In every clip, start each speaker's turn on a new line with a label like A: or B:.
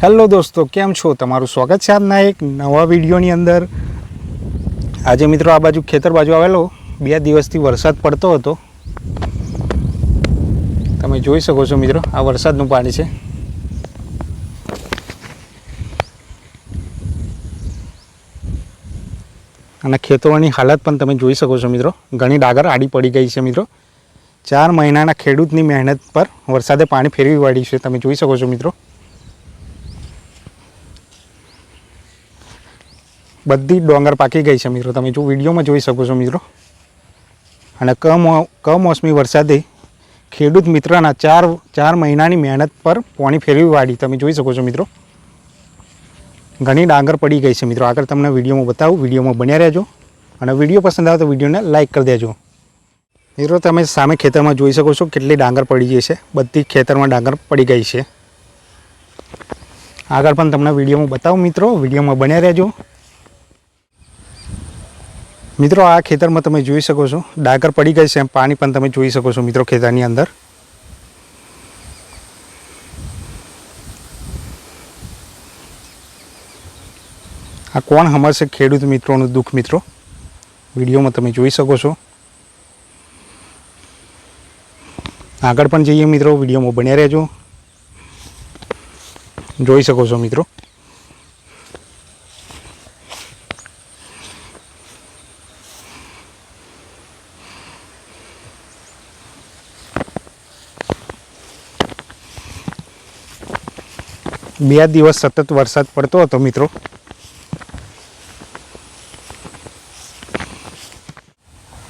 A: Hello દોસ્તો, કેમ છો? તમારું સ્વાગત છે આજના એક નવા વિડીયોની અંદર। આજે મિત્રો આ બાજુ ખેતર બાજુ આવેલો, 2 દિવસથી વરસાદ પડતો હતો। તમે જોઈ શકો છો મિત્રો, આ વરસાદનું પાણી છે। અને ખેતરોની હાલત પણ તમે જોઈ શકો છો મિત્રો, ઘણી ડાગર આડી પડી ગઈ છે મિત્રો। 4 મહિનાના ખેડૂતની મહેનત પર વરસાદે પાણી ફેરવી વાળ્યું છે, તમે જોઈ શકો છો મિત્રો। બધી ડોંગર પાકી ગઈ છે મિત્રો, તમે જો વિડીયોમાં જોઈ શકો છો મિત્રો। અને કમોસમી વરસાદે ખેડૂત મિત્રના 4 મહિનાની મહેનત પર પાણી ફેરવી વાળી, તમે જોઈ શકો છો મિત્રો। ઘણી ડાંગર પડી ગઈ છે મિત્રો, આગળ તમને વિડીયોમાં બતાવું, વિડીયોમાં બન્યા રહેજો। અને વિડીયો પસંદ આવે તો વિડીયોને લાઇક કરી દેજો મિત્રો। તમે સામે ખેતરમાં જોઈ શકો છો કેટલી ડાંગર પડી ગઈ છે, બધી ખેતરમાં ડાંગર પડી ગઈ છે। આગળ પણ તમને વિડીયોમાં બતાવું મિત્રો, વિડીયોમાં બન્યા રહેજો મિત્રો। આ ખેતરમાં તમે જોઈ શકો છો ડાંગર પડી ગઈ છે, પાણી પણ તમે જોઈ શકો છો મિત્રો ખેતરની અંદર। આ કોણ સમજશે ખેડૂત મિત્રોનું દુઃખ મિત્રો, વિડીયોમાં તમે જોઈ શકો છો। આગળ પણ જઈએ મિત્રો, વિડીયોમાં બન્યા રહેજો, જોઈ શકો છો મિત્રો। બે દિવસ સતત વરસાદ પડતો હતો મિત્રો।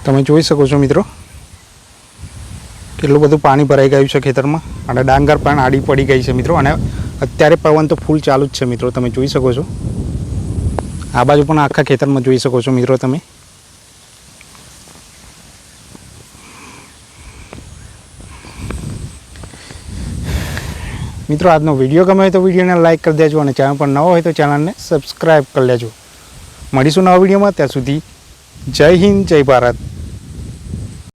A: તમે જોઈ શકો છો મિત્રો કેટલું બધું પાણી ભરાઈ ગયું છે ખેતરમાં, અને ડાંગર પણ આડી પડી ગઈ છે મિત્રો। અને અત્યારે પવન તો ફૂલ ચાલુ જ છે મિત્રો, તમે જોઈ શકો છો। આ બાજુ પણ આખા ખેતરમાં જોઈ શકો છો મિત્રો તમે। મિત્રો આજનો વિડીયો ગમે હોય તો વિડીયોને લાઇક કરી દેજો, અને ચેનલ પર નવો હોય તો ચેનલને સબસ્ક્રાઈબ કરી લેજો। મળીશું નવા વિડીયોમાં, ત્યાં સુધી જય હિન્દ, જય ભારત।